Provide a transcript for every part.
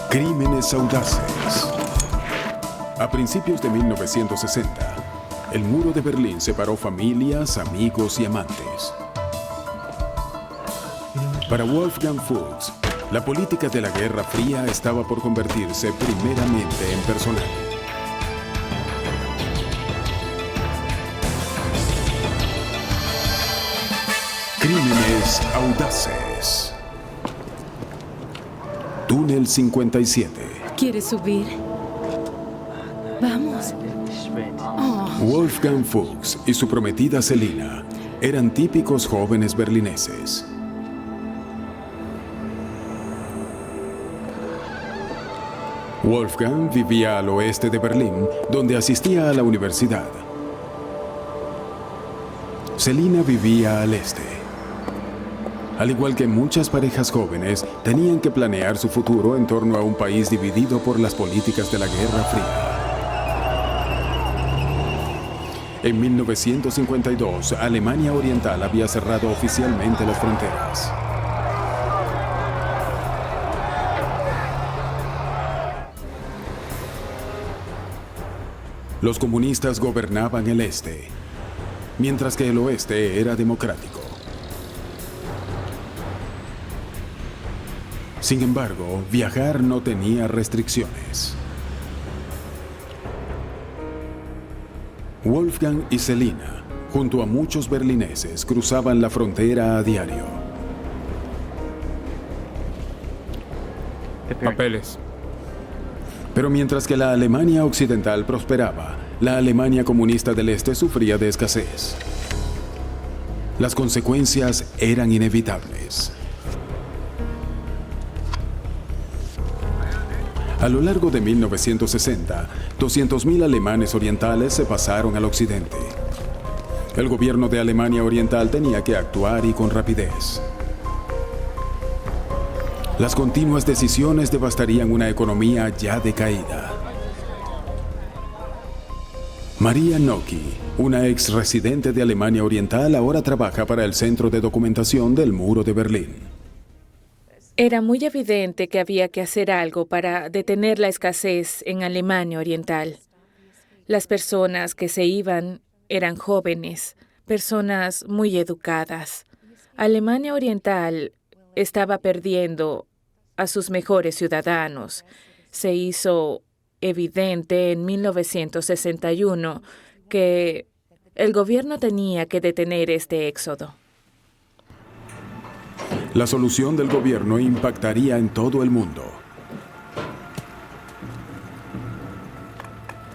Crímenes audaces. A principios de 1960, el muro de Berlín separó familias, amigos y amantes. Para Wolfgang Fuchs, la política de la Guerra Fría estaba por convertirse primeramente en personal. Crímenes audaces. Túnel 57. ¿Quieres subir? Vamos. Oh. Wolfgang Fuchs y su prometida Selina eran típicos jóvenes berlineses. Wolfgang vivía al oeste de Berlín, donde asistía a la universidad. Selina vivía al este. Al igual que muchas parejas jóvenes, tenían que planear su futuro en torno a un país dividido por las políticas de la Guerra Fría. En 1952, Alemania Oriental había cerrado oficialmente las fronteras. Los comunistas gobernaban el este, mientras que el oeste era democrático. Sin embargo, viajar no tenía restricciones. Wolfgang y Selina, junto a muchos berlineses, cruzaban la frontera a diario. Papeles. Pero mientras que la Alemania occidental prosperaba, la Alemania comunista del este sufría de escasez. Las consecuencias eran inevitables. A lo largo de 1960, 200.000 alemanes orientales se pasaron al occidente. El gobierno de Alemania Oriental tenía que actuar y con rapidez. Las continuas decisiones devastarían una economía ya decaída. María Nocky, una ex residente de Alemania Oriental, ahora trabaja para el Centro de Documentación del Muro de Berlín. Era muy evidente que había que hacer algo para detener la escasez en Alemania Oriental. Las personas que se iban eran jóvenes, personas muy educadas. Alemania Oriental estaba perdiendo a sus mejores ciudadanos. Se hizo evidente en 1961 que el gobierno tenía que detener este éxodo. La solución del gobierno impactaría en todo el mundo.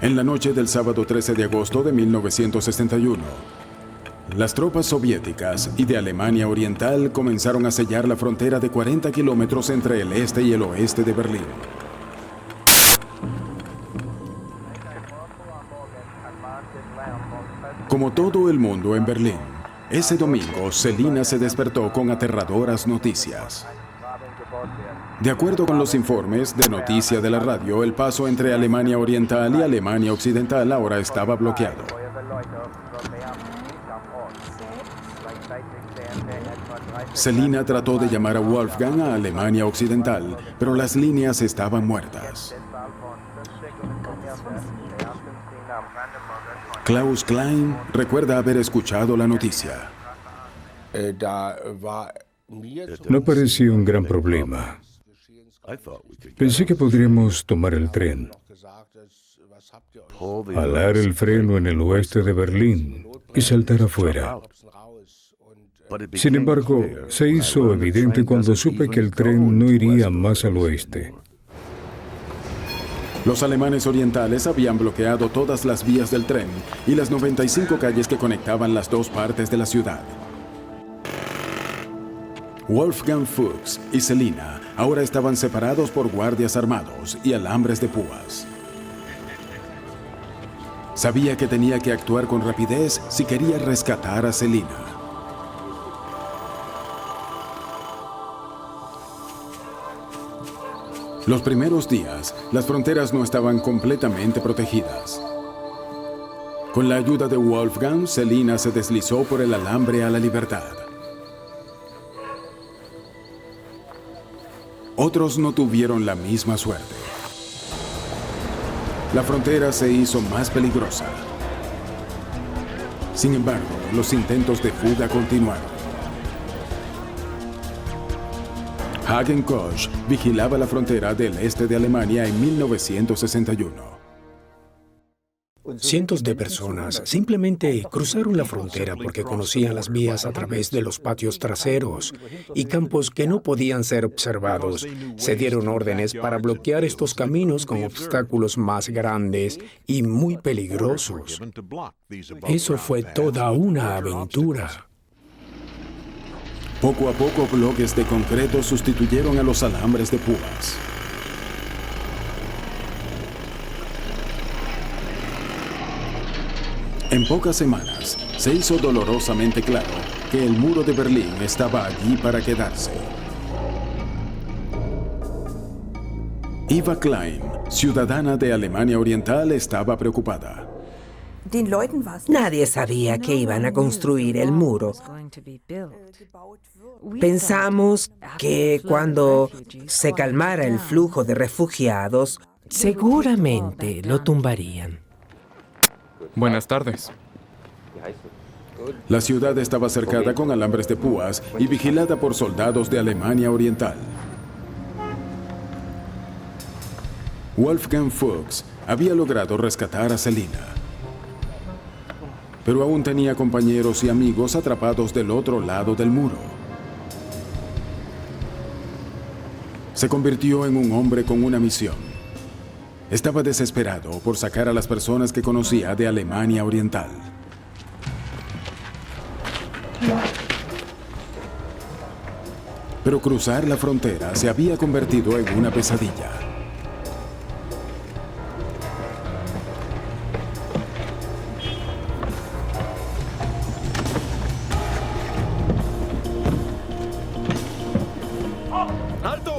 En la noche del sábado 13 de agosto de 1961, las tropas soviéticas y de Alemania Oriental comenzaron a sellar la frontera de 40 kilómetros entre el este y el oeste de Berlín. Como todo el mundo en Berlín, ese domingo, Selina se despertó con aterradoras noticias. De acuerdo con los informes de noticia de la radio, el paso entre Alemania Oriental y Alemania Occidental ahora estaba bloqueado. Selina trató de llamar a Wolfgang a Alemania Occidental, pero las líneas estaban muertas. Klaus Klein recuerda haber escuchado la noticia. No parecía un gran problema. Pensé que podríamos tomar el tren, alar el freno en el oeste de Berlín y saltar afuera. Sin embargo, se hizo evidente cuando supe que el tren no iría más al oeste. Los alemanes orientales habían bloqueado todas las vías del tren y las 95 calles que conectaban las dos partes de la ciudad. Wolfgang Fuchs y Selina ahora estaban separados por guardias armados y alambres de púas. Sabía que tenía que actuar con rapidez si quería rescatar a Selina. Los primeros días, las fronteras no estaban completamente protegidas. Con la ayuda de Wolfgang, Selina se deslizó por el alambre a la libertad. Otros no tuvieron la misma suerte. La frontera se hizo más peligrosa. Sin embargo, los intentos de fuga continuaron. Hagen Koch vigilaba la frontera del este de Alemania en 1961. Cientos de personas simplemente cruzaron la frontera porque conocían las vías a través de los patios traseros y campos que no podían ser observados. Se dieron órdenes para bloquear estos caminos con obstáculos más grandes y muy peligrosos. Eso fue toda una aventura. Poco a poco, bloques de concreto sustituyeron a los alambres de púas. En pocas semanas, se hizo dolorosamente claro que el muro de Berlín estaba allí para quedarse. Eva Klein, ciudadana de Alemania Oriental, estaba preocupada. Nadie sabía que iban a construir el muro. Pensamos que cuando se calmara el flujo de refugiados, seguramente lo tumbarían. Buenas tardes. La ciudad estaba cercada con alambres de púas y vigilada por soldados de Alemania Oriental. Wolfgang Fuchs había logrado rescatar a Selina, pero aún tenía compañeros y amigos atrapados del otro lado del muro. Se convirtió en un hombre con una misión. Estaba desesperado por sacar a las personas que conocía de Alemania Oriental. Pero cruzar la frontera se había convertido en una pesadilla.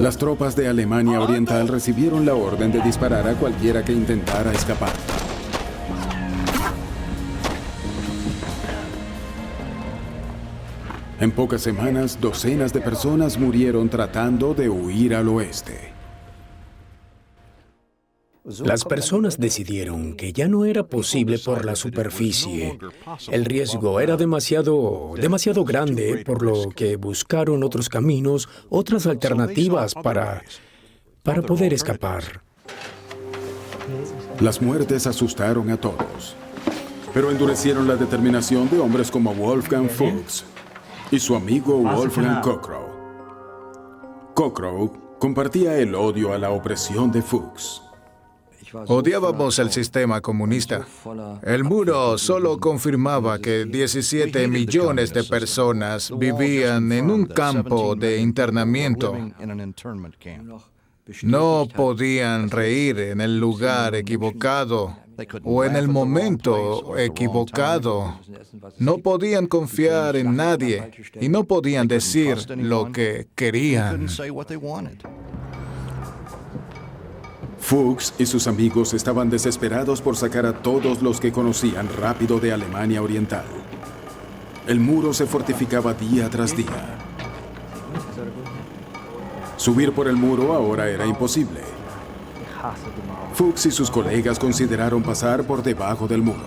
Las tropas de Alemania Oriental recibieron la orden de disparar a cualquiera que intentara escapar. En pocas semanas, docenas de personas murieron tratando de huir al oeste. Las personas decidieron que ya no era posible por la superficie. El riesgo era demasiado grande, por lo que buscaron otros caminos, otras alternativas para poder escapar. Las muertes asustaron a todos, pero endurecieron la determinación de hombres como Wolfgang Fuchs y su amigo Wolfgang Kockrow. Kockrow compartía el odio a la opresión de Fuchs. Odiábamos el sistema comunista. El muro solo confirmaba que 17 millones de personas vivían en un campo de internamiento. No podían reír en el lugar equivocado o en el momento equivocado. No podían confiar en nadie y no podían decir lo que querían. Fuchs y sus amigos estaban desesperados por sacar a todos los que conocían rápido de Alemania Oriental. El muro se fortificaba día tras día. Subir por el muro ahora era imposible. Fuchs y sus colegas consideraron pasar por debajo del muro.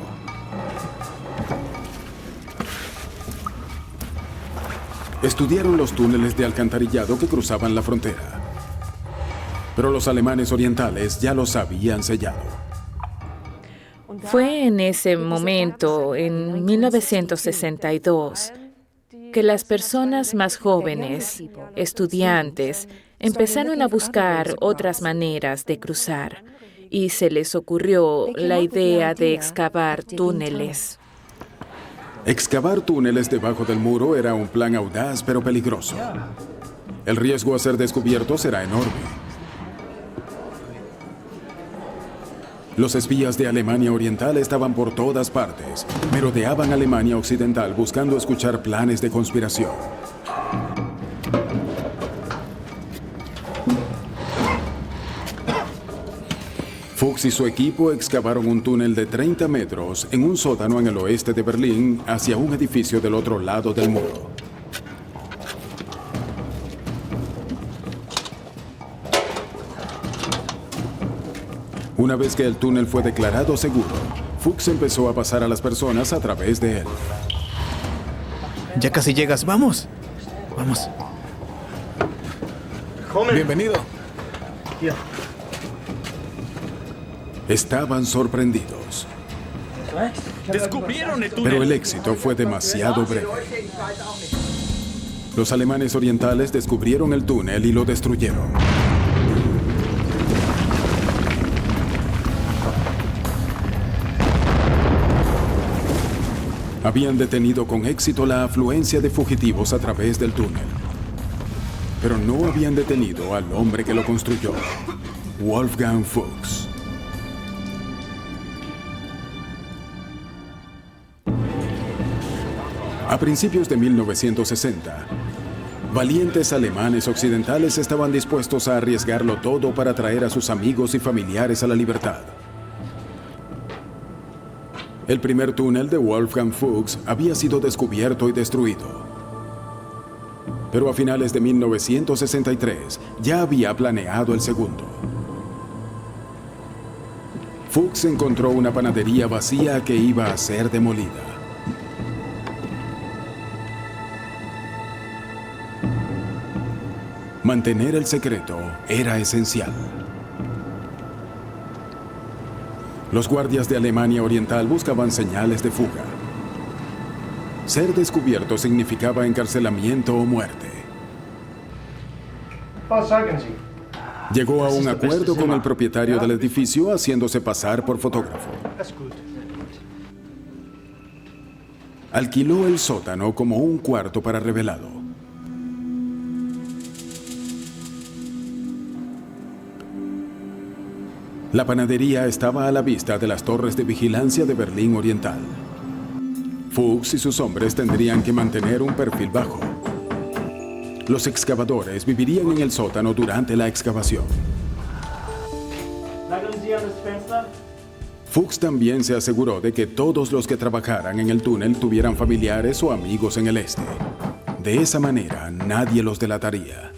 Estudiaron los túneles de alcantarillado que cruzaban la frontera. Pero los alemanes orientales ya los habían sellado. Fue en ese momento, en 1962, que las personas más jóvenes, estudiantes, empezaron a buscar otras maneras de cruzar y se les ocurrió la idea de excavar túneles. Excavar túneles debajo del muro era un plan audaz pero peligroso. El riesgo a ser descubiertos era enorme. Los espías de Alemania Oriental estaban por todas partes. Merodeaban Alemania Occidental buscando escuchar planes de conspiración. Fuchs y su equipo excavaron un túnel de 30 metros en un sótano en el oeste de Berlín hacia un edificio del otro lado del muro. Una vez que el túnel fue declarado seguro, Fuchs empezó a pasar a las personas a través de él. Ya casi llegas, vamos. Vamos. Bienvenido. Estaban sorprendidos. ¡Descubrieron el túnel! Pero el éxito fue demasiado breve. Los alemanes orientales descubrieron el túnel y lo destruyeron. Habían detenido con éxito la afluencia de fugitivos a través del túnel. Pero no habían detenido al hombre que lo construyó, Wolfgang Fuchs. A principios de 1960, valientes alemanes occidentales estaban dispuestos a arriesgarlo todo para traer a sus amigos y familiares a la libertad. El primer túnel de Wolfgang Fuchs había sido descubierto y destruido. Pero a finales de 1963 ya había planeado el segundo. Fuchs encontró una panadería vacía que iba a ser demolida. Mantener el secreto era esencial. Los guardias de Alemania Oriental buscaban señales de fuga. Ser descubierto significaba encarcelamiento o muerte. Llegó a un acuerdo con el propietario del edificio, haciéndose pasar por fotógrafo. Alquiló el sótano como un cuarto para revelado. La panadería estaba a la vista de las torres de vigilancia de Berlín Oriental. Fuchs y sus hombres tendrían que mantener un perfil bajo. Los excavadores vivirían en el sótano durante la excavación. Fuchs también se aseguró de que todos los que trabajaran en el túnel tuvieran familiares o amigos en el este. De esa manera, nadie los delataría.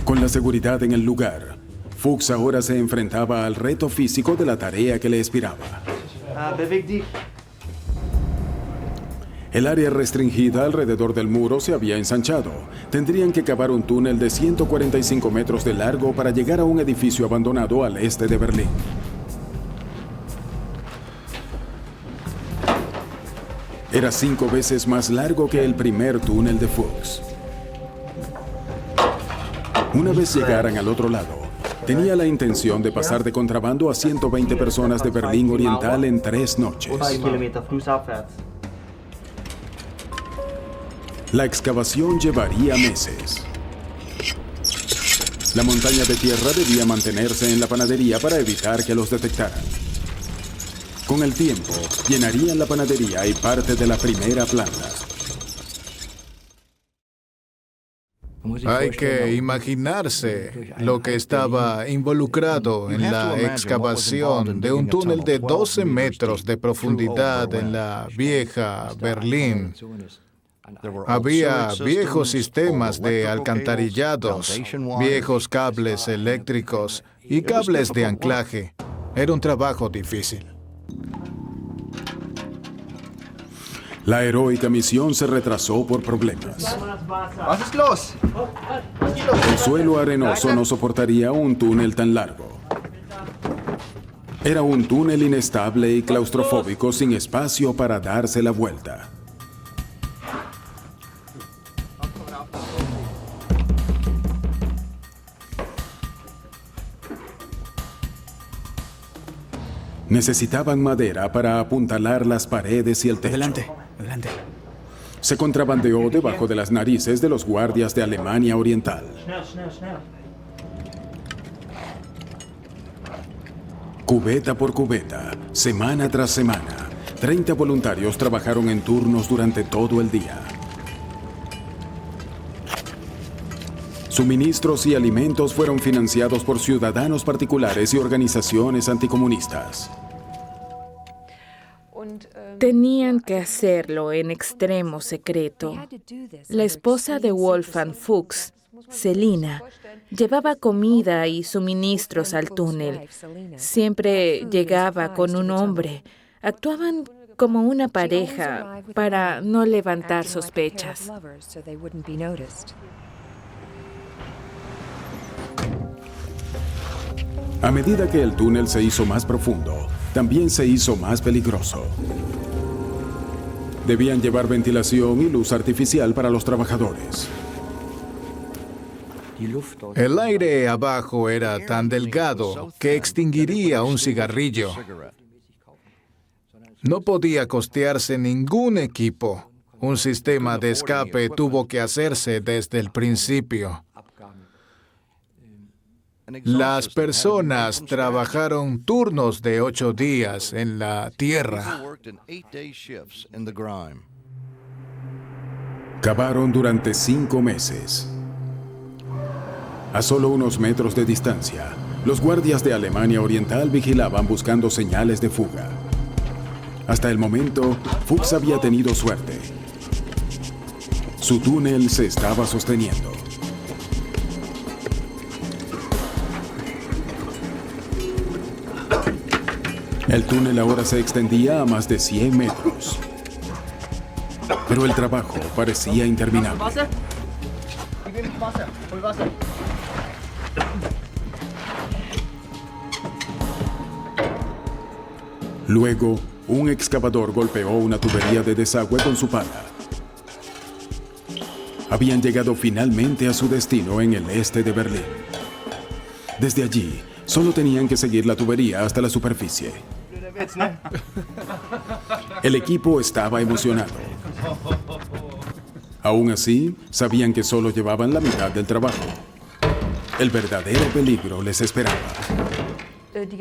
Con la seguridad en el lugar, Fuchs ahora se enfrentaba al reto físico de la tarea que le esperaba. El área restringida alrededor del muro se había ensanchado. Tendrían que cavar un túnel de 145 metros de largo para llegar a un edificio abandonado al este de Berlín. Era 5 veces más largo que el primer túnel de Fuchs. Una vez llegaran al otro lado, tenía la intención de pasar de contrabando a 120 personas de Berlín Oriental en 3 noches. La excavación llevaría meses. La montaña de tierra debía mantenerse en la panadería para evitar que los detectaran. Con el tiempo, llenarían la panadería y parte de la primera planta. Hay que imaginarse lo que estaba involucrado en la excavación de un túnel de 12 metros de profundidad en la vieja Berlín. Había viejos sistemas de alcantarillados, viejos cables eléctricos y cables de anclaje. Era un trabajo difícil. La heroica misión se retrasó por problemas. El suelo arenoso no soportaría un túnel tan largo. Era un túnel inestable y claustrofóbico sin espacio para darse la vuelta. Necesitaban madera para apuntalar las paredes y el techo. Adelante. Se contrabandeó debajo de las narices de los guardias de Alemania Oriental. Cubeta por cubeta, semana tras semana, 30 voluntarios trabajaron en turnos durante todo el día. Suministros y alimentos fueron financiados por ciudadanos particulares y organizaciones anticomunistas. Tenían que hacerlo en extremo secreto. La esposa de Wolfgang Fuchs Selina llevaba comida y suministros al túnel. Siempre llegaba con un hombre. Actuaban como una pareja para no levantar sospechas. A medida que el túnel se hizo más profundo, también se hizo más peligroso. Debían llevar ventilación y luz artificial para los trabajadores. El aire abajo era tan delgado que extinguiría un cigarrillo. No podía costearse ningún equipo. Un sistema de escape tuvo que hacerse desde el principio. Las personas trabajaron turnos de 8 días en la tierra. Cavaron durante 5 meses. A solo unos metros de distancia, los guardias de Alemania Oriental vigilaban buscando señales de fuga. Hasta el momento, Fuchs había tenido suerte. Su túnel se estaba sosteniendo. El túnel ahora se extendía a más de 100 metros. Pero el trabajo parecía interminable. Luego, un excavador golpeó una tubería de desagüe con su pala. Habían llegado finalmente a su destino en el este de Berlín. Desde allí, solo tenían que seguir la tubería hasta la superficie. El equipo estaba emocionado. Aún así, sabían que solo llevaban la mitad del trabajo. El verdadero peligro les esperaba.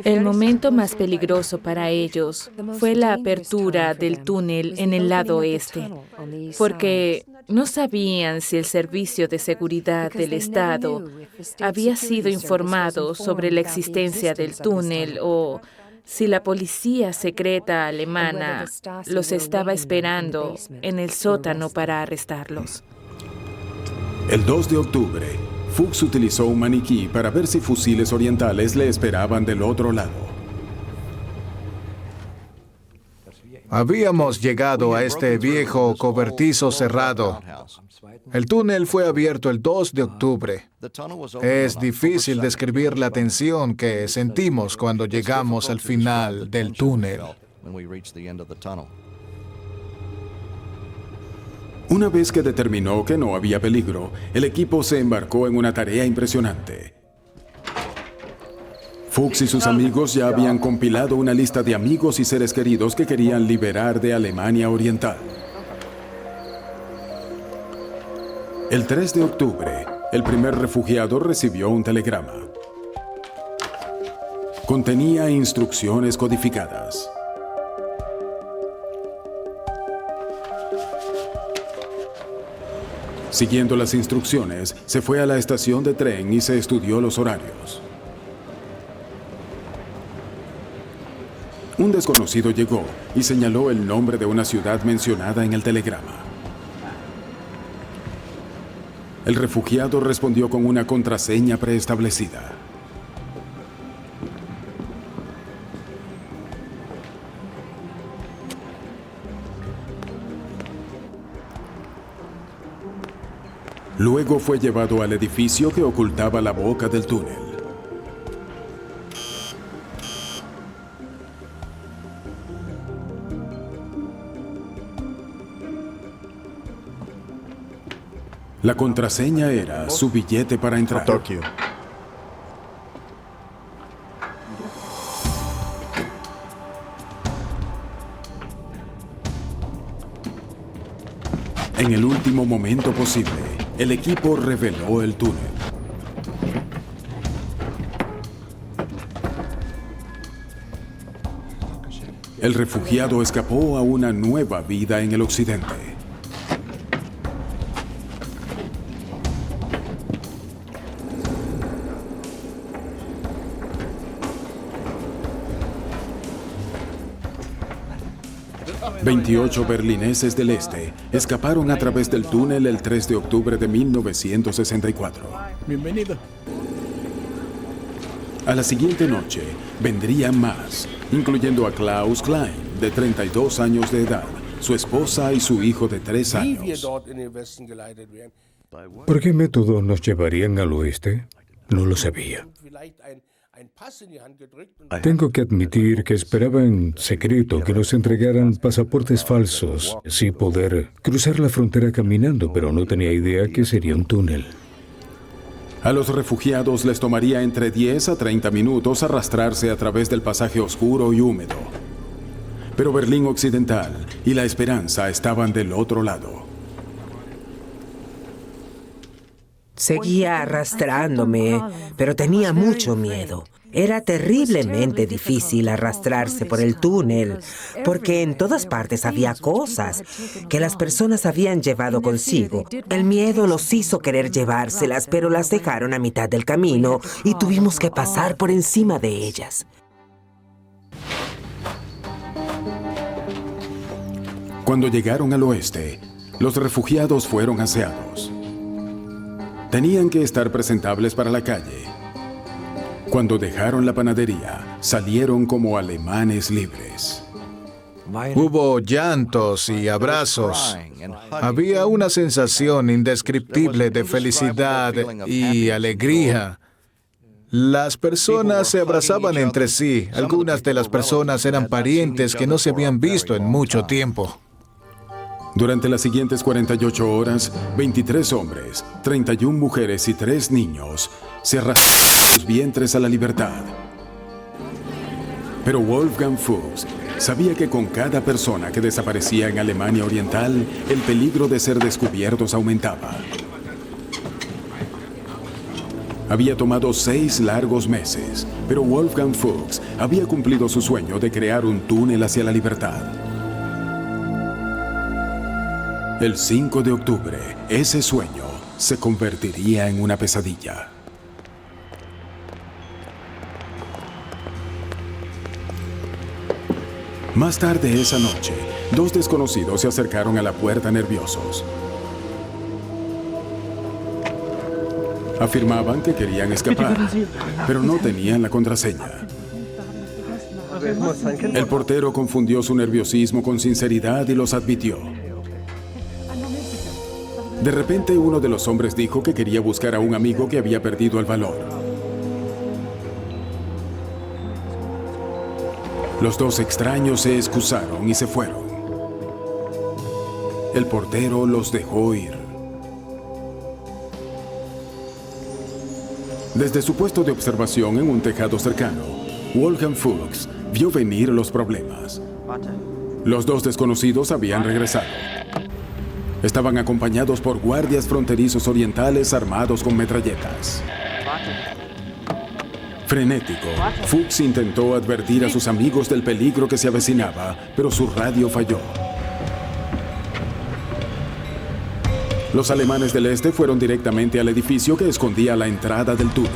El momento más peligroso para ellos fue la apertura del túnel en el lado oeste, porque no sabían si el Servicio de Seguridad del Estado había sido informado sobre la existencia del túnel o si la policía secreta alemana los estaba esperando en el sótano para arrestarlos. El 2 de octubre, Fuchs utilizó un maniquí para ver si fusiles orientales le esperaban del otro lado. Habíamos llegado a este viejo cobertizo cerrado. El túnel fue abierto el 2 de octubre. Es difícil describir la tensión que sentimos cuando llegamos al final del túnel. Una vez que determinó que no había peligro, el equipo se embarcó en una tarea impresionante. Fuchs y sus amigos ya habían compilado una lista de amigos y seres queridos que querían liberar de Alemania Oriental. El 3 de octubre, el primer refugiado recibió un telegrama. Contenía instrucciones codificadas. Siguiendo las instrucciones, se fue a la estación de tren y se estudió los horarios. Un desconocido llegó y señaló el nombre de una ciudad mencionada en el telegrama. El refugiado respondió con una contraseña preestablecida. Luego fue llevado al edificio que ocultaba la boca del túnel. La contraseña era su billete para entrar. En el último momento posible, el equipo reveló el túnel. El refugiado escapó a una nueva vida en el occidente. 28 berlineses del este escaparon a través del túnel el 3 de octubre de 1964. Bienvenido. A la siguiente noche vendrían más, incluyendo a Klaus Klein, de 32 años de edad, su esposa y su hijo de 3 años. ¿Por qué método nos llevarían al oeste? No lo sabía. Tengo que admitir que esperaba en secreto que nos entregaran pasaportes falsos, así poder cruzar la frontera caminando, pero no tenía idea que sería un túnel. A los refugiados les tomaría entre 10 a 30 minutos arrastrarse a través del pasaje oscuro y húmedo. Pero Berlín Occidental y La Esperanza estaban del otro lado. Seguía arrastrándome, pero tenía mucho miedo. Era terriblemente difícil arrastrarse por el túnel, porque en todas partes había cosas que las personas habían llevado consigo. El miedo los hizo querer llevárselas, pero las dejaron a mitad del camino y tuvimos que pasar por encima de ellas. Cuando llegaron al oeste, los refugiados fueron aseados. Tenían que estar presentables para la calle. Cuando dejaron la panadería, salieron como alemanes libres. Hubo llantos y abrazos. Había una sensación indescriptible de felicidad y alegría. Las personas se abrazaban entre sí. Algunas de las personas eran parientes que no se habían visto en mucho tiempo. Durante las siguientes 48 horas, 23 hombres, 31 mujeres y 3 niños se arrastraron sus vientres a la libertad. Pero Wolfgang Fuchs sabía que con cada persona que desaparecía en Alemania Oriental, el peligro de ser descubiertos aumentaba. Había tomado 6 largos meses, pero Wolfgang Fuchs había cumplido su sueño de crear un túnel hacia la libertad. El 5 de octubre, ese sueño se convertiría en una pesadilla. Más tarde esa noche, 2 desconocidos se acercaron a la puerta nerviosos. Afirmaban que querían escapar, pero no tenían la contraseña. El portero confundió su nerviosismo con sinceridad y los admitió. De repente, uno de los hombres dijo que quería buscar a un amigo que había perdido el valor. Los 2 extraños se excusaron y se fueron. El portero los dejó ir. Desde su puesto de observación en un tejado cercano, Wolfgang Fuchs vio venir los problemas. Los 2 desconocidos habían regresado. Estaban acompañados por guardias fronterizos orientales armados con metralletas. Frenético, Fuchs intentó advertir a sus amigos del peligro que se avecinaba, pero su radio falló. Los alemanes del este fueron directamente al edificio que escondía la entrada del túnel.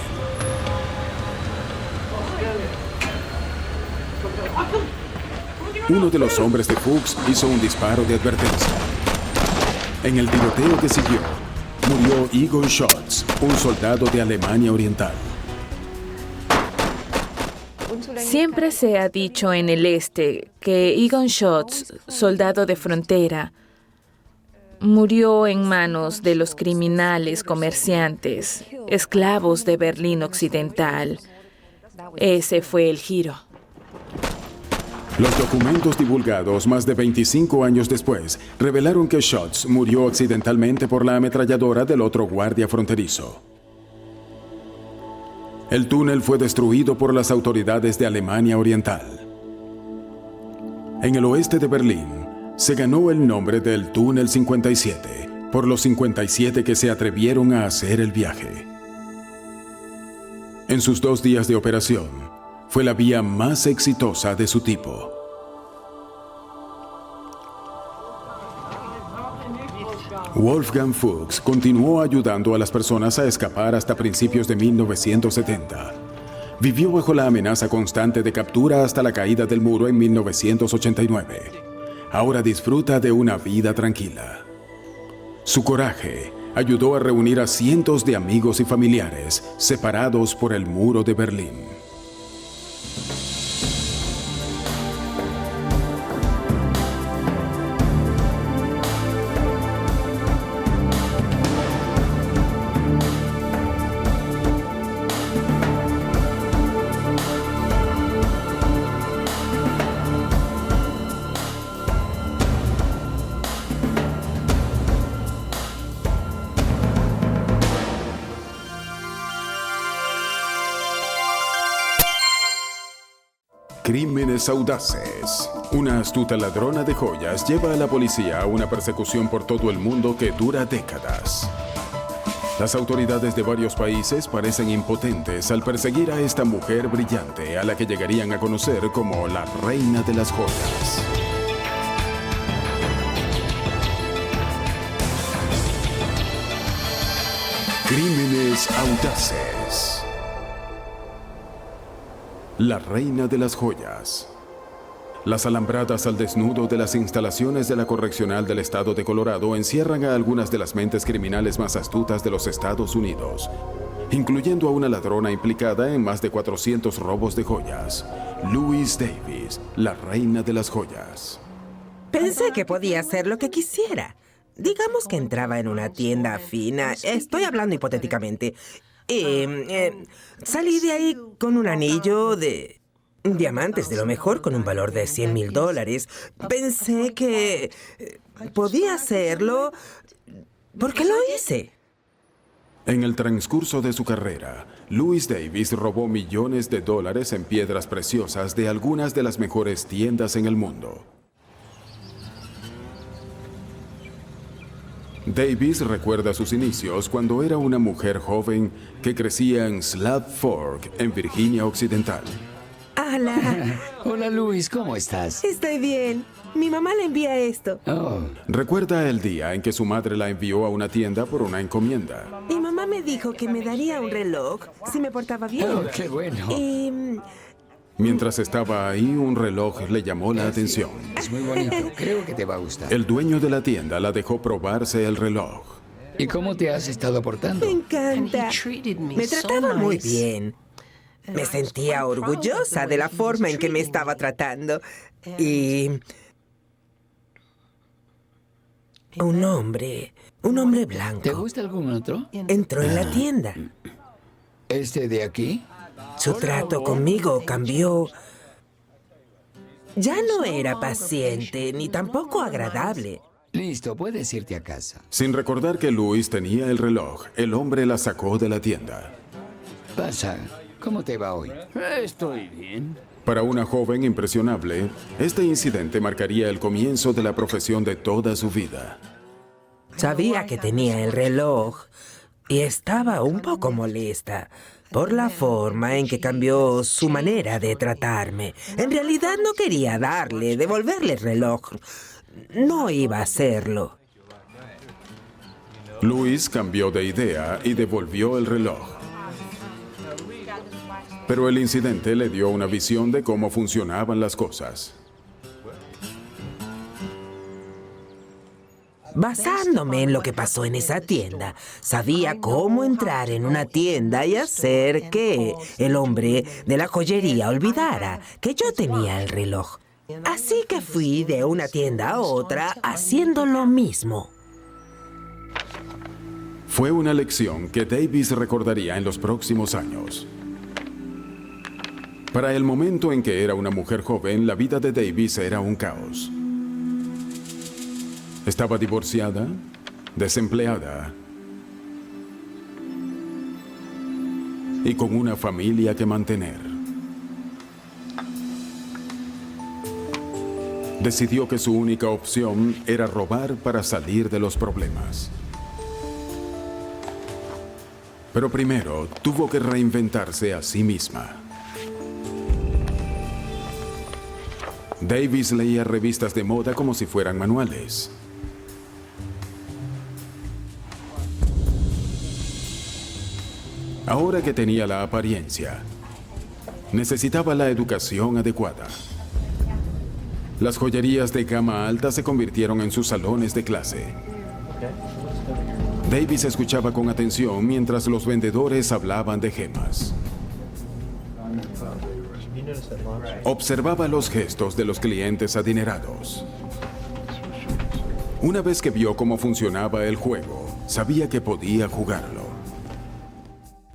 Uno de los hombres de Fuchs hizo un disparo de advertencia. En el tiroteo que siguió, murió Egon Scholz, un soldado de Alemania Oriental. Siempre se ha dicho en el este que Egon Scholz, soldado de frontera, murió en manos de los criminales comerciantes, esclavos de Berlín Occidental. Ese fue el giro. Los documentos divulgados más de 25 años después revelaron que Scholz murió accidentalmente por la ametralladora del otro guardia fronterizo. El túnel fue destruido por las autoridades de Alemania Oriental. En el oeste de Berlín, se ganó el nombre del Túnel 57 por los 57 que se atrevieron a hacer el viaje. En sus 2 días de operación, fue la vía más exitosa de su tipo. Wolfgang Fuchs continuó ayudando a las personas a escapar hasta principios de 1970. Vivió bajo la amenaza constante de captura hasta la caída del muro en 1989. ahora disfruta de una vida tranquila. Su coraje ayudó a reunir a cientos de amigos y familiares separados por el muro de Berlín. Crímenes audaces. Una astuta ladrona de joyas lleva a la policía a una persecución por todo el mundo que dura décadas. Las autoridades de varios países parecen impotentes al perseguir a esta mujer brillante, a la que llegarían a conocer como la reina de las joyas. Crímenes audaces. La reina de las joyas. Las alambradas al desnudo de las instalaciones de la Correccional del Estado de Colorado encierran a algunas de las mentes criminales más astutas de los Estados Unidos, incluyendo a una ladrona implicada en más de 400 robos de joyas, Louise Davis, la reina de las joyas. Pensé que podía hacer lo que quisiera. Digamos que entraba en una tienda fina, estoy hablando hipotéticamente, y salí de ahí con un anillo de diamantes de lo mejor con un valor de $100,000. Pensé que podía hacerlo porque lo hice. En el transcurso de su carrera, Louise Davis robó millones de dólares en piedras preciosas de algunas de las mejores tiendas en el mundo. Davis recuerda sus inicios cuando era una mujer joven que crecía en Slab Fork, en Virginia Occidental. Hola. Hola, Luis, ¿cómo estás? Estoy bien. Mi mamá le envía esto. Oh. Recuerda el día en que su madre la envió a una tienda por una encomienda. Mi mamá me dijo que me daría un reloj si me portaba bien. Oh, qué bueno. Y Mientras estaba ahí, un reloj le llamó la atención. Es muy bonito. Creo que te va a gustar. El dueño de la tienda la dejó probarse el reloj. ¿Y cómo te has estado portando? me encanta. Me trataba muy bien. Me sentía orgullosa de la forma en que me estaba tratando. Y un hombre blanco, ¿Te gusta algún otro? entró en la tienda. ¿Este de aquí? Su trato conmigo cambió. Ya no era paciente ni tampoco agradable. Listo, puedes irte a casa. Sin recordar que Louise tenía el reloj, el hombre la sacó de la tienda. Pasa. ¿Cómo te va hoy? Estoy bien. Para una joven impresionable, este incidente marcaría el comienzo de la profesión de toda su vida. Sabía que tenía el reloj y estaba un poco molesta por la forma en que cambió su manera de tratarme. En realidad no quería devolverle el reloj. No iba a hacerlo. Louise cambió de idea y devolvió el reloj. Pero el incidente le dio una visión de cómo funcionaban las cosas. Basándome en lo que pasó en esa tienda, sabía cómo entrar en una tienda y hacer que el hombre de la joyería olvidara que yo tenía el reloj. Así que fui de una tienda a otra haciendo lo mismo. Fue una lección que Davis recordaría en los próximos años. Para el momento en que era una mujer joven, la vida de Davis era un caos. Estaba divorciada, desempleada y con una familia que mantener. Decidió que su única opción era robar para salir de los problemas. Pero primero tuvo que reinventarse a sí misma. Davis leía revistas de moda como si fueran manuales. Ahora que tenía la apariencia, necesitaba la educación adecuada. Las joyerías de gama alta se convirtieron en sus salones de clase. Davis escuchaba con atención mientras los vendedores hablaban de gemas. Observaba los gestos de los clientes adinerados. Una vez que vio cómo funcionaba el juego, sabía que podía jugarlo.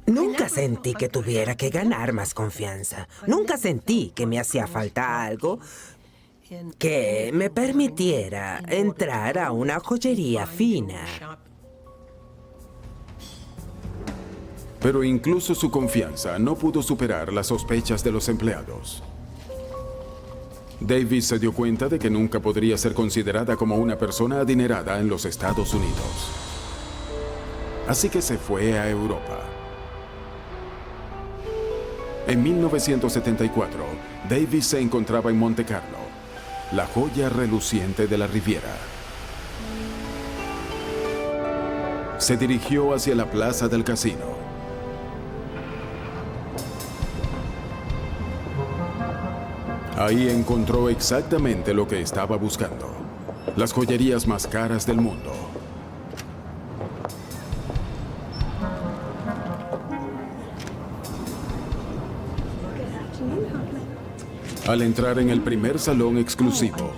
Nunca sentí que tuviera que ganar más confianza. Nunca sentí que me hacía falta algo que me permitiera entrar a una joyería fina. Pero incluso su confianza no pudo superar las sospechas de los empleados. Davis se dio cuenta de que nunca podría ser considerada como una persona adinerada en los Estados Unidos. Así que se fue a Europa. En 1974, Davis se encontraba en Monte Carlo, la joya reluciente de la Riviera. Se dirigió hacia la plaza del casino. Ahí encontró exactamente lo que estaba buscando: las joyerías más caras del mundo. Al entrar en el primer salón exclusivo,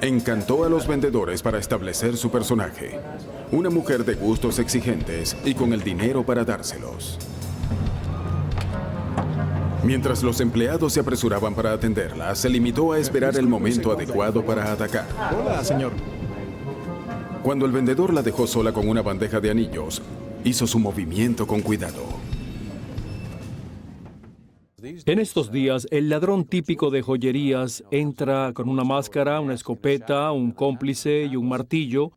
encantó a los vendedores para establecer su personaje: una mujer de gustos exigentes y con el dinero para dárselos. Mientras los empleados se apresuraban para atenderla, se limitó a esperar el momento adecuado para atacar. Hola, señor. Cuando el vendedor la dejó sola con una bandeja de anillos, hizo su movimiento con cuidado. En estos días, el ladrón típico de joyerías entra con una máscara, una escopeta, un cómplice y un martillo.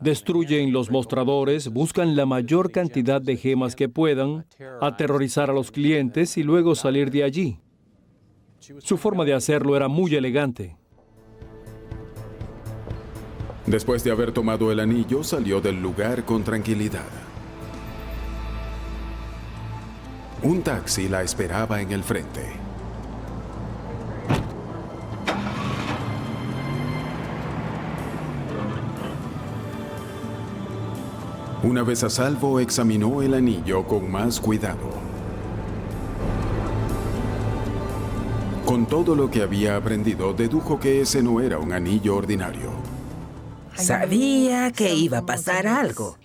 Destruyen los mostradores, buscan la mayor cantidad de gemas que puedan, aterrorizar a los clientes y luego salir de allí. Su forma de hacerlo era muy elegante. Después de haber tomado el anillo, salió del lugar con tranquilidad. Un taxi la esperaba en el frente. Una vez a salvo, examinó el anillo con más cuidado. Con todo lo que había aprendido, dedujo que ese no era un anillo ordinario. Sabía que iba a pasar algo.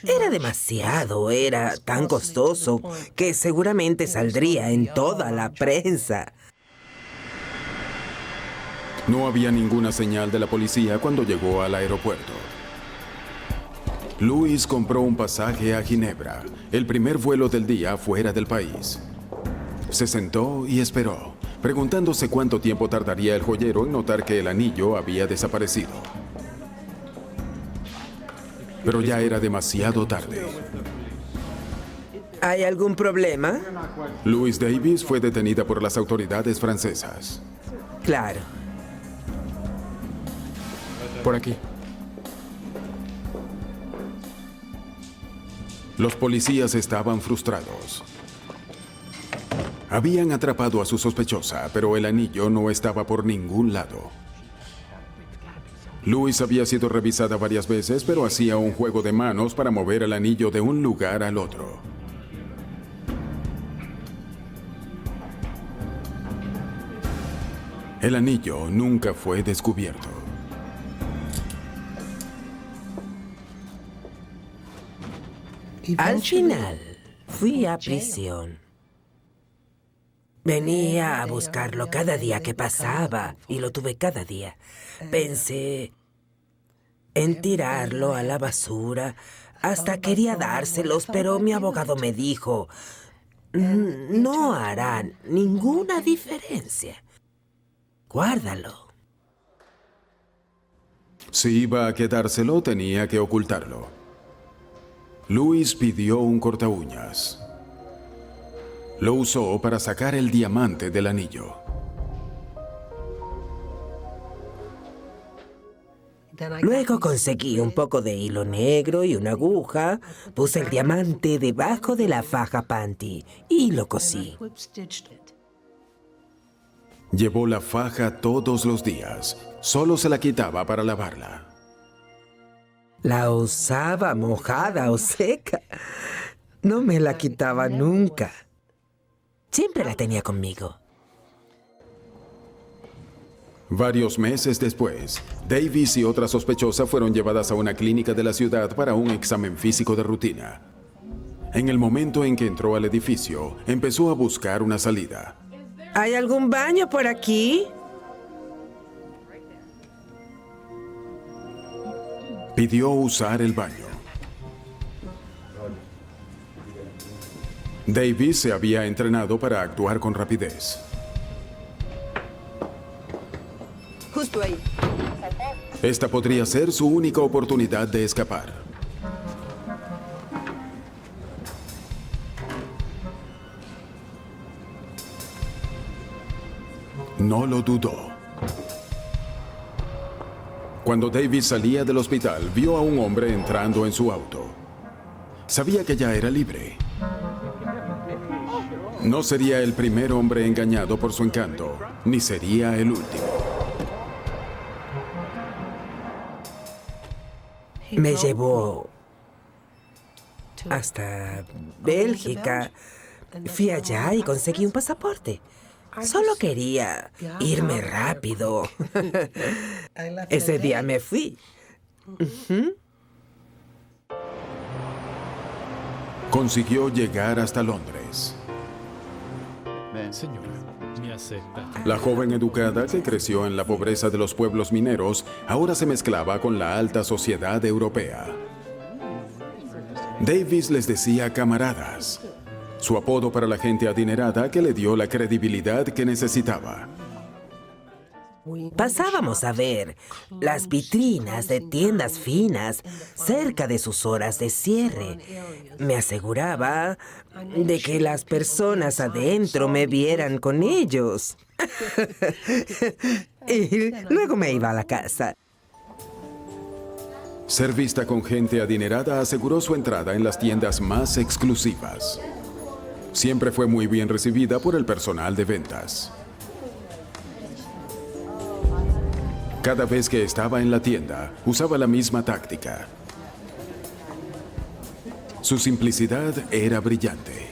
Era demasiado, era tan costoso que seguramente saldría en toda la prensa. No había ninguna señal de la policía cuando llegó al aeropuerto. Louis compró un pasaje a Ginebra, el primer vuelo del día fuera del país. Se sentó y esperó, preguntándose cuánto tiempo tardaría el joyero en notar que el anillo había desaparecido. Pero ya era demasiado tarde. ¿Hay algún problema? Louise Davis fue detenida por las autoridades francesas. Claro. Por aquí. Los policías estaban frustrados. Habían atrapado a su sospechosa, pero el anillo no estaba por ningún lado. Louise había sido revisada varias veces, pero hacía un juego de manos para mover el anillo de un lugar al otro. El anillo nunca fue descubierto. Al final, fui a prisión. Venía a buscarlo cada día que pasaba y lo tuve cada día. Pensé en tirarlo a la basura. Hasta quería dárselos, pero mi abogado me dijo, no harán ninguna diferencia. Guárdalo. Si iba a quedárselo, tenía que ocultarlo. Louis pidió un cortaúñas. Lo usó para sacar el diamante del anillo. Luego conseguí un poco de hilo negro y una aguja. Puse el diamante debajo de la faja panty y lo cosí. Llevó la faja todos los días. Solo se la quitaba para lavarla. La usaba mojada o seca. No me la quitaba nunca. Siempre la tenía conmigo. Varios meses después, Davis y otra sospechosa fueron llevadas a una clínica de la ciudad para un examen físico de rutina. En el momento en que entró al edificio, empezó a buscar una salida. ¿Hay algún baño por aquí? Pidió usar el baño. Davis se había entrenado para actuar con rapidez. Justo ahí. Esta podría ser su única oportunidad de escapar. No lo dudó. Cuando Davis salía del hospital, vio a un hombre entrando en su auto. Sabía que ya era libre. No sería el primer hombre engañado por su encanto, ni sería el último. Me llevó hasta Bélgica. Fui allá y conseguí un pasaporte. Solo quería irme rápido. Ese día me fui. Consiguió llegar hasta Londres. Señora, me acepta. La joven educada que creció en la pobreza de los pueblos mineros ahora se mezclaba con la alta sociedad europea. Davis les decía camaradas, su apodo para la gente adinerada que le dio la credibilidad que necesitaba. Pasábamos a ver las vitrinas de tiendas finas cerca de sus horas de cierre. Me aseguraba de que las personas adentro me vieran con ellos. Y luego me iba a la casa. Ser vista con gente adinerada aseguró su entrada en las tiendas más exclusivas. Siempre fue muy bien recibida por el personal de ventas. Cada vez que estaba en la tienda, usaba la misma táctica. Su simplicidad era brillante.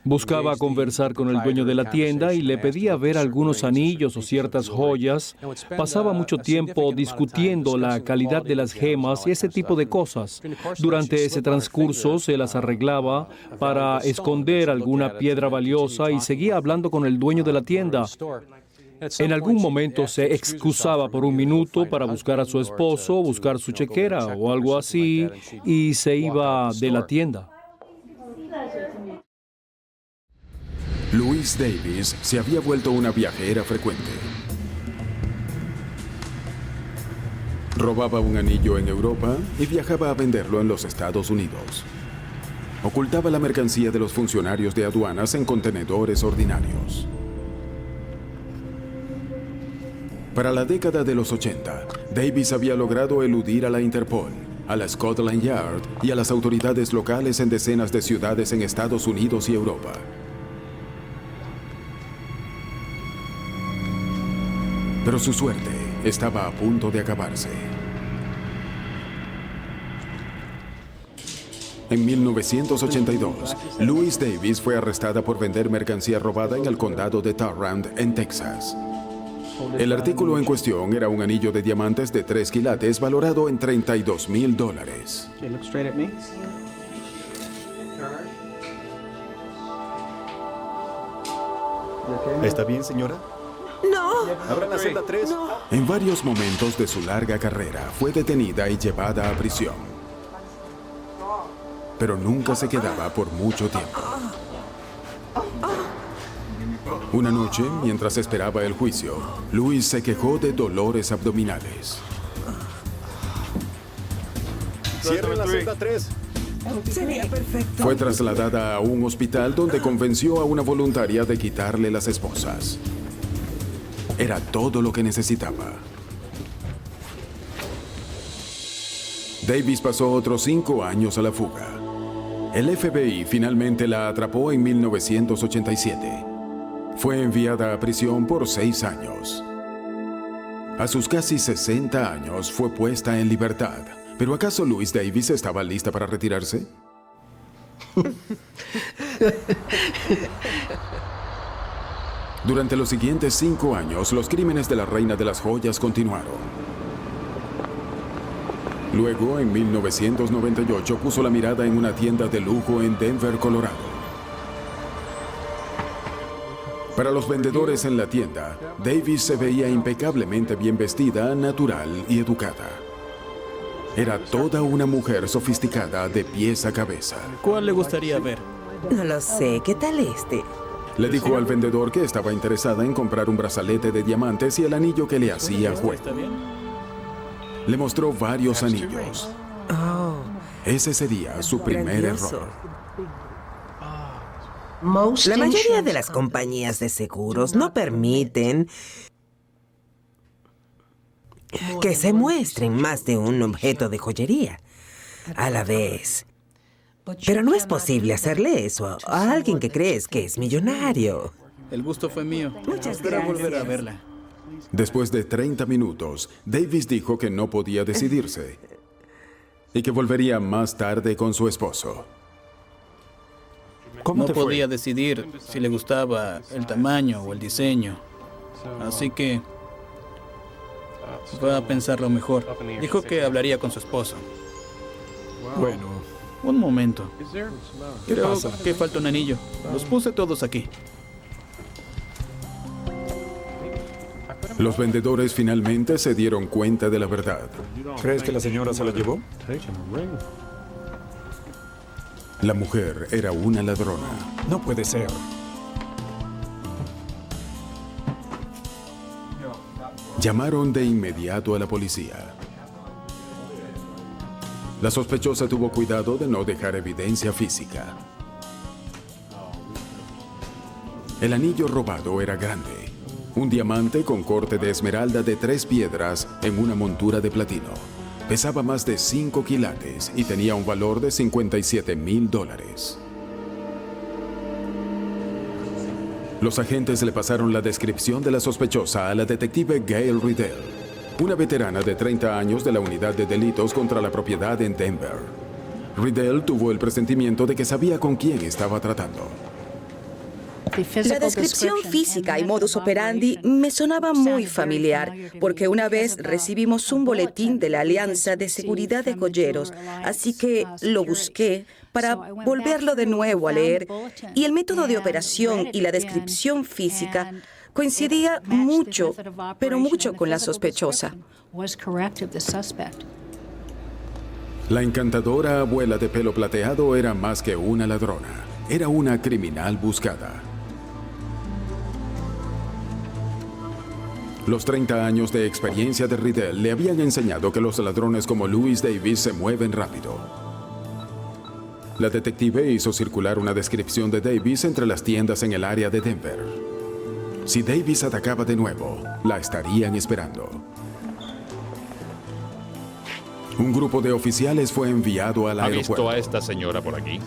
Buscaba conversar con el dueño de la tienda y le pedía ver algunos anillos o ciertas joyas. Pasaba mucho tiempo discutiendo la calidad de las gemas y ese tipo de cosas. Durante ese transcurso se las arreglaba para esconder alguna piedra valiosa y seguía hablando con el dueño de la tienda. En algún momento se excusaba por un minuto para buscar a su esposo, buscar su chequera o algo así, y se iba de la tienda. Louise Davis se había vuelto una viajera frecuente. Robaba un anillo en Europa y viajaba a venderlo en los Estados Unidos. Ocultaba la mercancía de los funcionarios de aduanas en contenedores ordinarios. Para la década de los 80, Davis había logrado eludir a la Interpol, a la Scotland Yard y a las autoridades locales en decenas de ciudades en Estados Unidos y Europa. Pero su suerte estaba a punto de acabarse. En 1982, Louise Davis fue arrestada por vender mercancía robada en el condado de Tarrant, en Texas. El artículo en cuestión era un anillo de diamantes de 3 quilates valorado en $32,000. ¿Está bien, señora? No. ¿Abran la celda 3? No. En varios momentos de su larga carrera fue detenida y llevada a prisión. Pero nunca se quedaba por mucho tiempo. Una noche, mientras esperaba el juicio, Louise se quejó de dolores abdominales. ¡Cierren la celda 3! Sería perfecto. Fue trasladada a un hospital donde convenció a una voluntaria de quitarle las esposas. Era todo lo que necesitaba. Davis pasó otros 5 años a la fuga. El FBI finalmente la atrapó en 1987. Fue enviada a prisión por 6 años. A sus casi 60 años fue puesta en libertad. ¿Pero acaso Louise Davis estaba lista para retirarse? Durante los siguientes 5 años, los crímenes de la reina de las joyas continuaron. Luego, en 1998, puso la mirada en una tienda de lujo en Denver, Colorado. Para los vendedores en la tienda, Davis se veía impecablemente bien vestida, natural y educada. Era toda una mujer sofisticada de pies a cabeza. ¿Cuál le gustaría ver? No lo sé. ¿Qué tal este? Le dijo al vendedor que estaba interesada en comprar un brazalete de diamantes y el anillo que le hacía juego. Le mostró varios anillos. Oh, Ese sería su primer grandioso. error. La mayoría de las compañías de seguros no permiten que se muestren más de un objeto de joyería a la vez. Pero no es posible hacerle eso a alguien que crees que es millonario. El gusto fue mío. Muchas Espero gracias. volver a verla. Después de 30 minutos, Davis dijo que no podía decidirse y que volvería más tarde con su esposo. No podía decidir si le gustaba el tamaño o el diseño. Así que va a pensarlo mejor. Dijo que hablaría con su esposo. Bueno, Un momento. ¿qué Creo pasa? que falta un anillo. Los puse todos aquí. Los vendedores finalmente se dieron cuenta de la verdad. ¿Crees que la señora se la llevó? La mujer era una ladrona. No puede ser. Llamaron de inmediato a la policía. La sospechosa tuvo cuidado de no dejar evidencia física. El anillo robado era grande. Un diamante con corte de esmeralda de 3 piedras en una montura de platino. Pesaba más de 5 quilates y tenía un valor de $57,000. Los agentes le pasaron la descripción de la sospechosa a la detective Gail Riddell, una veterana de 30 años de la Unidad de Delitos contra la Propiedad en Denver. Riddell tuvo el presentimiento de que sabía con quién estaba tratando. La descripción física y modus operandi me sonaba muy familiar, porque una vez recibimos un boletín de la Alianza de Seguridad de Joyeros, así que lo busqué para volverlo de nuevo a leer, y el método de operación y la descripción física coincidía mucho, pero mucho con la sospechosa. La encantadora abuela de pelo plateado era más que una ladrona, era una criminal buscada. Los 30 años de experiencia de Riddell le habían enseñado que los ladrones como Louise Davis se mueven rápido. La detective hizo circular una descripción de Davis entre las tiendas en el área de Denver. Si Davis atacaba de nuevo, la estarían esperando. Un grupo de oficiales fue enviado al ¿Ha aeropuerto. visto a esta señora por aquí?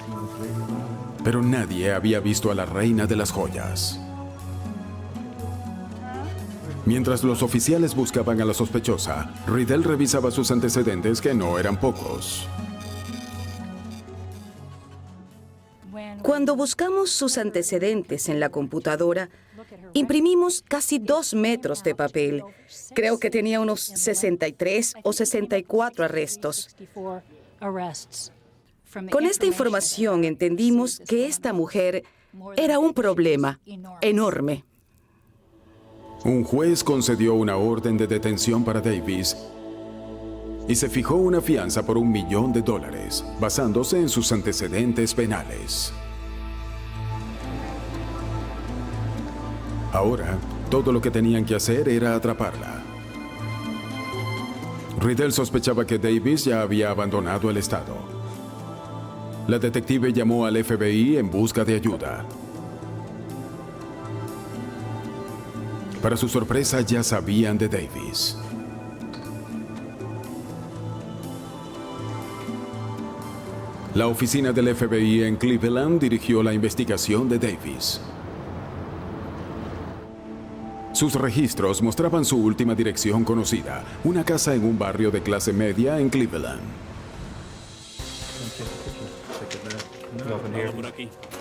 Pero nadie había visto a la reina de las joyas. Mientras los oficiales buscaban a la sospechosa, Riddell revisaba sus antecedentes, que no eran pocos. Cuando buscamos sus antecedentes en la computadora, imprimimos casi 2 metros de papel. Creo que tenía unos 63 o 64 arrestos. Con esta información entendimos que esta mujer era un problema enorme. Un juez concedió una orden de detención para Davis y se fijó una fianza por $1 millón, basándose en sus antecedentes penales. Ahora, todo lo que tenían que hacer era atraparla. Riddell sospechaba que Davis ya había abandonado el estado. La detective llamó al FBI en busca de ayuda. Para su sorpresa, ya sabían de Davis. La oficina del FBI en Cleveland dirigió la investigación de Davis. Sus registros mostraban su última dirección conocida, una casa en un barrio de clase media en Cleveland.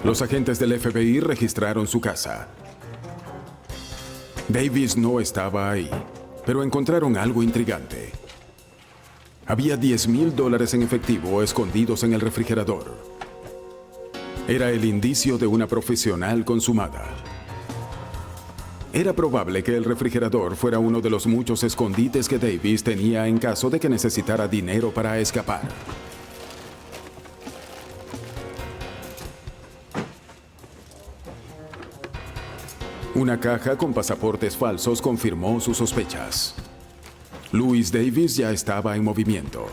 Los agentes del FBI registraron su casa. Davis no estaba ahí, pero encontraron algo intrigante. Había $10,000 en efectivo escondidos en el refrigerador. Era el indicio de una profesional consumada. Era probable que el refrigerador fuera uno de los muchos escondites que Davis tenía en caso de que necesitara dinero para escapar. Una caja con pasaportes falsos confirmó sus sospechas. Louis Davis ya estaba en movimiento.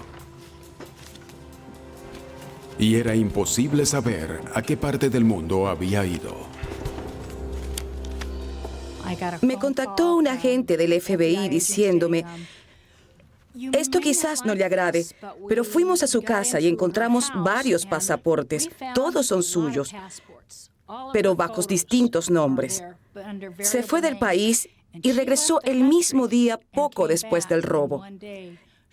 Y era imposible saber a qué parte del mundo había ido. Me contactó un agente del FBI diciéndome, esto quizás no le agrade, pero fuimos a su casa y encontramos varios pasaportes. Todos son suyos, pero bajo distintos nombres. Se fue del país y regresó el mismo día poco después del robo.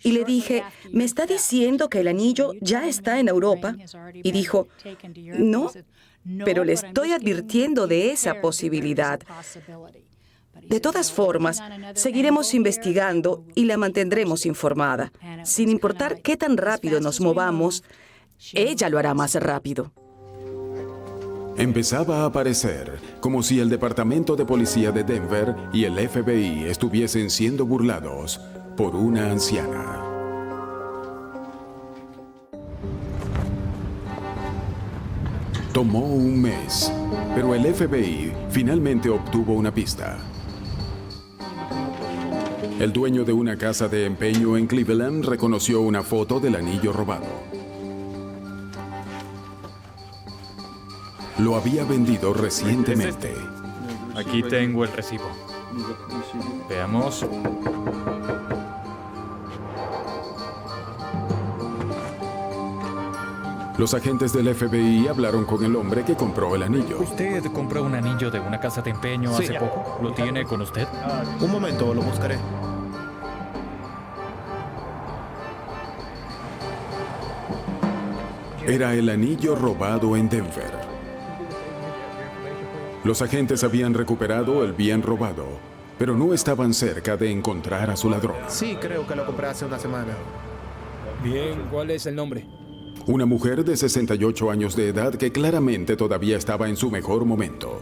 Y le dije, ¿me está diciendo que el anillo ya está en Europa? Y dijo, no, pero le estoy advirtiendo de esa posibilidad. De todas formas, seguiremos investigando y la mantendremos informada. Sin importar qué tan rápido nos movamos, ella lo hará más rápido. Empezaba a aparecer como si el Departamento de Policía de Denver y el FBI estuviesen siendo burlados por una anciana. Tomó un mes, pero el FBI finalmente obtuvo una pista. El dueño de una casa de empeño en Cleveland reconoció una foto del anillo robado. Lo había vendido recientemente. Aquí tengo el recibo. Veamos. Los agentes del FBI hablaron con el hombre que compró el anillo. ¿Usted compró un anillo de una casa de empeño hace poco? ¿Lo tiene con usted? Un momento, lo buscaré. Era el anillo robado en Denver. Los agentes habían recuperado el bien robado, pero no estaban cerca de encontrar a su ladrón. Sí, creo que lo compré hace una semana. Bien, ¿cuál es el nombre? Una mujer de 68 años de edad que claramente todavía estaba en su mejor momento.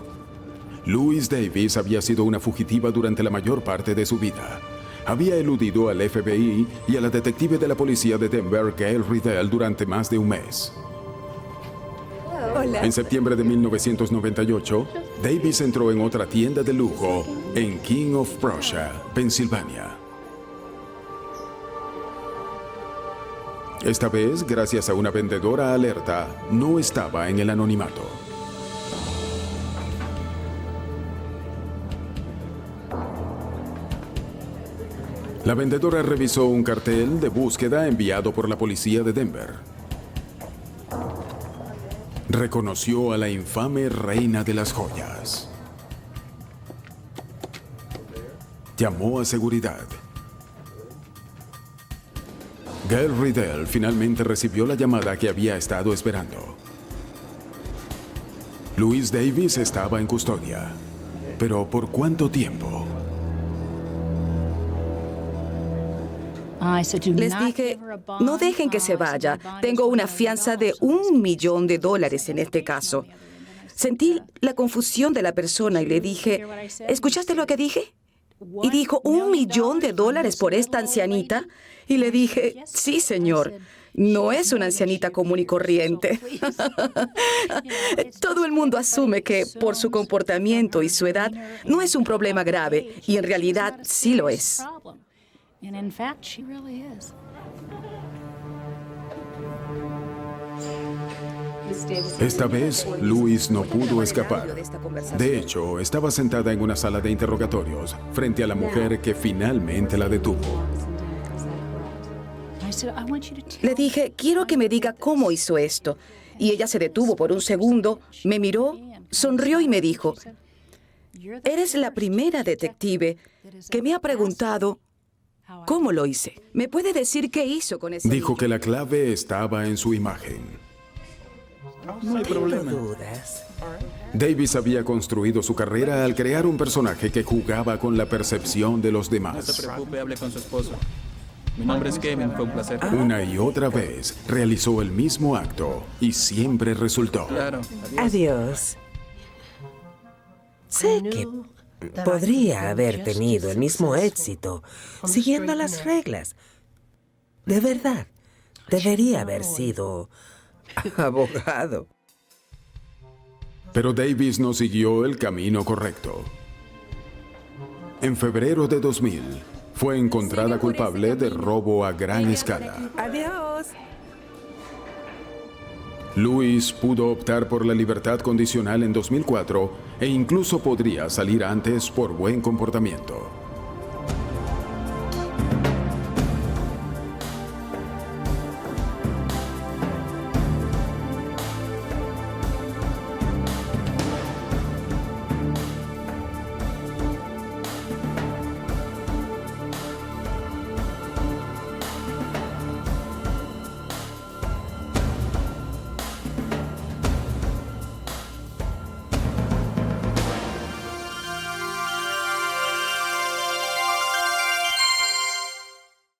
Louis Davis había sido una fugitiva durante la mayor parte de su vida. Había eludido al FBI y a la detective de la policía de Denver, Gail Riddell, durante más de un mes. Hola. En septiembre de 1998, Davis entró en otra tienda de lujo en King of Prussia, Pensilvania. Esta vez, gracias a una vendedora alerta, no estaba en el anonimato. La vendedora revisó un cartel de búsqueda enviado por la policía de Denver. Reconoció a la infame reina de las joyas. Llamó a seguridad. Gail Riddell finalmente recibió la llamada que había estado esperando. Louis Davis estaba en custodia. ¿Pero por cuánto tiempo? Les dije, no dejen que se vaya. Tengo una fianza de $1 millón en este caso. Sentí la confusión de la persona y le dije, ¿escuchaste lo que dije? Y dijo, $1 millón por esta ancianita. Y le dije, sí, señor. No es una ancianita común y corriente. Todo el mundo asume que por su comportamiento y su edad no es un problema grave, y en realidad sí lo es. Esta vez, Louis no pudo escapar. De hecho, estaba sentada en una sala de interrogatorios frente a la mujer que finalmente la detuvo. Le dije, quiero que me diga cómo hizo esto. Y ella se detuvo por un segundo, me miró, sonrió y me dijo, eres la primera detective que me ha preguntado cómo lo hice. ¿Me puede decir qué hizo con ese Dijo niño? que la clave estaba en su imagen. No hay problema. Davis había construido su carrera al crear un personaje que jugaba con la percepción de los No se demás. preocupe, hable con su esposo. Mi nombre es Kevin, fue un placer. Una y otra vez realizó el mismo acto y siempre resultó. Claro. Adiós. Sé que podría haber tenido el mismo éxito siguiendo las reglas. De verdad, debería haber sido abogado. Pero Davis no siguió el camino correcto. En febrero de 2000, fue encontrada culpable de robo a gran escala. Adiós. Lewis pudo optar por la libertad condicional en 2004 e incluso podría salir antes por buen comportamiento.